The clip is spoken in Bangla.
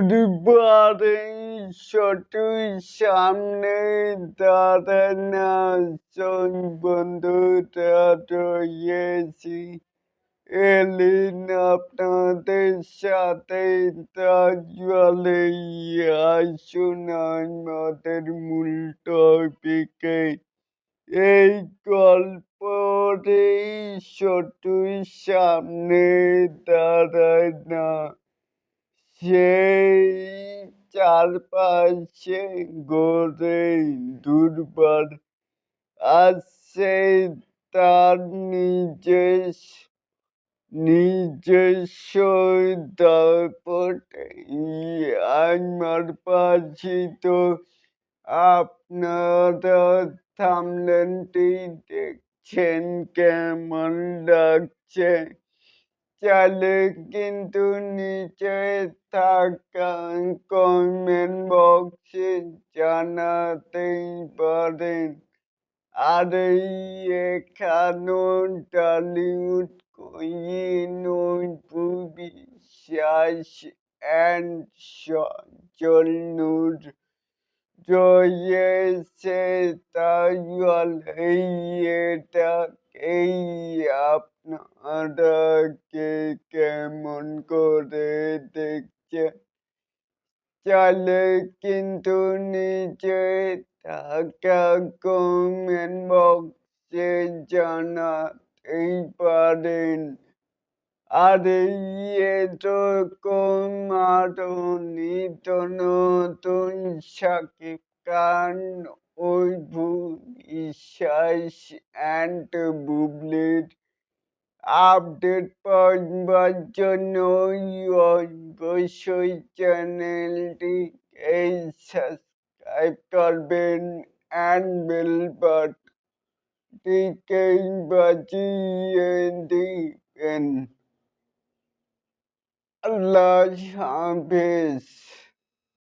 দুর্বারের শত্রুর সামনে দাঁড়ায় না বন্ধুরা রয়েছি এলিন আপনাদের সাথে তাহলে আসুন আমাদের মূল টপিকে। এই গল্পে শত্রুর সামনে দাঁড়ায় না, সেই চারপাশে গড়ে দুর্বার আছে তার নিজস্ব দাপটে। আমার পাশে তো আপনারা থাম্বনেলটি দেখছেন, কেমন লাগছে? চাইলে কিন্তু নিচে থাকা কমেন্ট বক্সে জানাতেই পারেন। আর এখানো টলিউড কুইন বিশ্বাস অ্যান্ড সজল রয়েছে, তাহলে এটাকেই আপনারা কেমন করে দেখছেন? চাইলে কিন্তু নিচে থাকা কমেন্ট বক্সে জানাতেই পারেন। আর এরকম আরো নিত্য নতুন শাকিব খান, অপু বিশ্বাস অ্যান্ড বুবলির আপডেট পাওয়ার জন্য অবশ্যই চ্যানেলটিকে সাবস্ক্রাইব করবেন অ্যান্ড বেল বাটনটিকে বাজিয়ে দিবেন। আল্লাহ হাফেজ।